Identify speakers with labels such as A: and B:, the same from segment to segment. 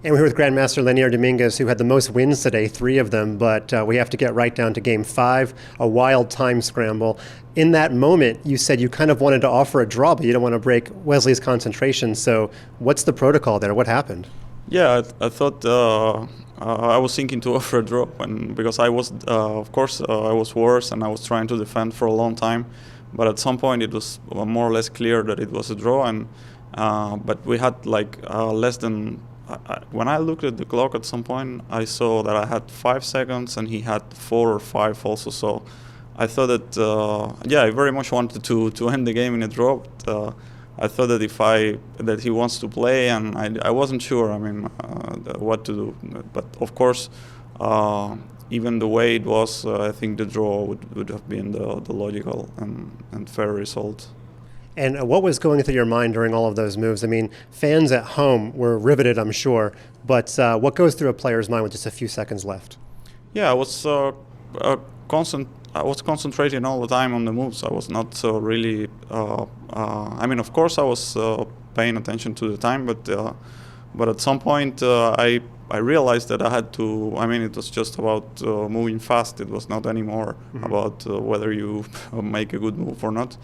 A: And we're here with Grandmaster Leinier Dominguez, who had the most wins today, 3 of them, but we have to get right down to Game 5, a wild time scramble. In that moment, you said you kind of wanted to offer a draw, but you don't want to break Wesley's concentration. So what's the protocol there? What happened?
B: Yeah, I thought I was thinking to offer a draw, because I was, of course, I was worse and I was trying to defend for a long time. But at some point, it was more or less clear that it was a draw, and but we had like less than. When I looked at the clock at some point, I saw that I had 5 seconds and he had 4 or 5 also. So I thought that, I very much wanted to end the game in a draw. But, I thought that he wants to play, and I wasn't sure. I mean, what to do. But of course, even the way it was, I think the draw would have been the logical and fair result.
A: And what was going through your mind during all of those moves? I mean, fans at home were riveted, I'm sure, but what goes through a player's mind with just a few seconds left?
B: Yeah, I was concentrating all the time on the moves. I was not really. I mean, of course, I was paying attention to the time, but at some point I realized that I had to. I mean, it was just about moving fast. It was not anymore about whether you make a good move or not.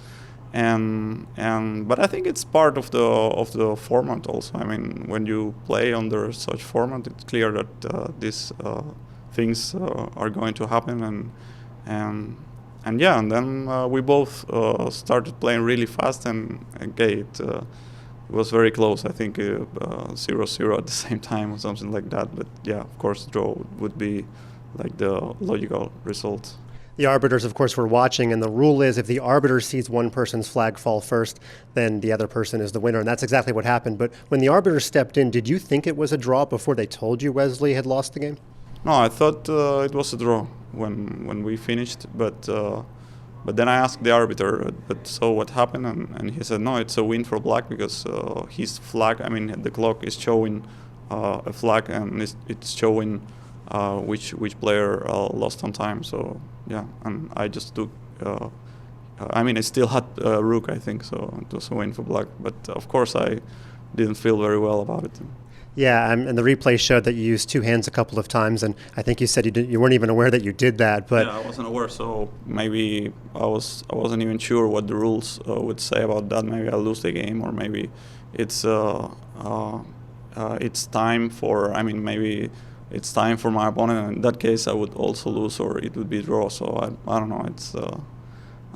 B: But I think it's part of the format also. I mean, when you play under such format, it's clear that these things are going to happen, and then we both started playing really fast, and it was very close. I think 0-0 at the same time or something like that. But yeah, of course, draw would be like the logical result.
A: The arbiters, of course, were watching, and the rule is if the arbiter sees one person's flag fall first, then the other person is the winner, and that's exactly what happened. But when the arbiter stepped in, did you think it was a draw before they told you Wesley had lost the game?
B: No, I thought it was a draw when we finished, but then I asked the arbiter, but so what happened? And he said, no, it's a win for black because his flag, I mean, the clock is showing a flag, and it's showing which player lost on time. So yeah, and I just took. I mean, I still had rook, I think, so it was a win for black. But of course, I didn't feel very well about it.
A: Yeah, and the replay showed that you used 2 hands a couple of times, and I think you said you weren't even aware that you did that. But
B: yeah, I wasn't aware, so maybe I wasn't even sure what the rules would say about that. Maybe I'll lose the game, or maybe it's time for. I mean, maybe it's time for my opponent, and in that case I would also lose, or it would be draw. So I don't know. It's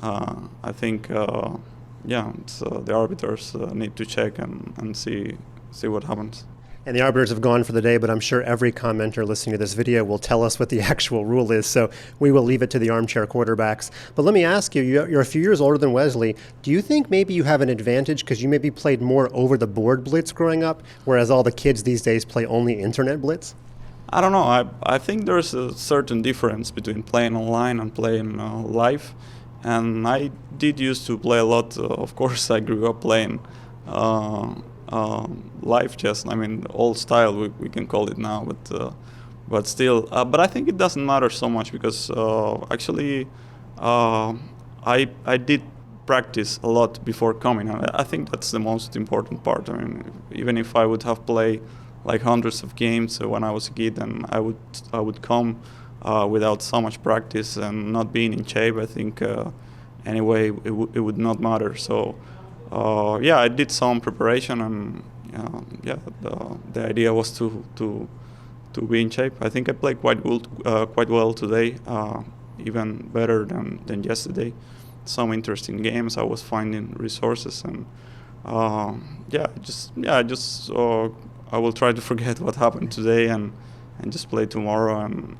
B: I think it's the arbiters need to check and see what happens.
A: And the arbiters have gone for the day, but I'm sure every commenter listening to this video will tell us what the actual rule is, so we will leave it to the armchair quarterbacks. But let me ask you, you're a few years older than Wesley. Do you think maybe you have an advantage because you maybe played more over-the-board blitz growing up, whereas all the kids these days play only internet blitz?
B: I don't know. I think there's a certain difference between playing online and playing live. And I did used to play a lot. Of course, I grew up playing live chess. I mean, old style we can call it now, but still. But I think it doesn't matter so much because actually I did practice a lot before coming. And I think that's the most important part. I mean, even if I would have played like hundreds of games when I was a kid, and I would come without so much practice and not being in shape, I think anyway it would not matter. So I did some preparation, and the idea was to be in shape. I think I played quite well today, even better than yesterday. Some interesting games. I was finding resources, and I will try to forget what happened today and just play tomorrow and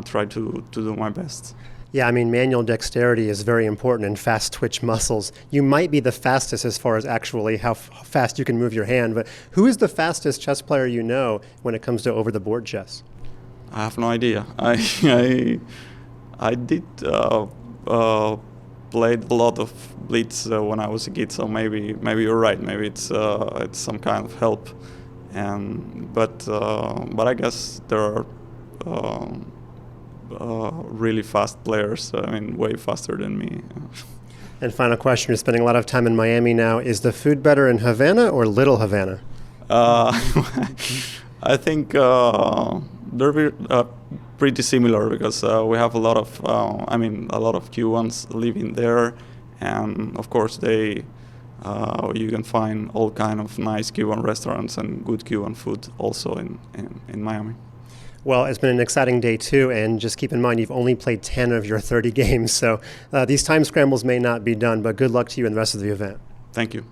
B: try to do my best.
A: Yeah, I mean, manual dexterity is very important in fast twitch muscles. You might be the fastest as far as actually how fast you can move your hand, but who is the fastest chess player you know when it comes to over-the-board chess?
B: I have no idea. I did played a lot of blitz when I was a kid, so maybe you're right. Maybe it's some kind of help, but I guess there are really fast players. I mean, way faster than me.
A: And final question, you're spending a lot of time in Miami now. Is the food better in Havana or Little Havana?
B: I think they're pretty similar because we have a lot of, a lot of Cubans living there, and of course you can find all kind of nice Cuban restaurants and good Cuban food also in Miami.
A: Well, it's been an exciting day too, and just keep in mind you've only played 10 of your 30 games, so these time scrambles may not be done, but good luck to you in the rest of the event.
B: Thank you.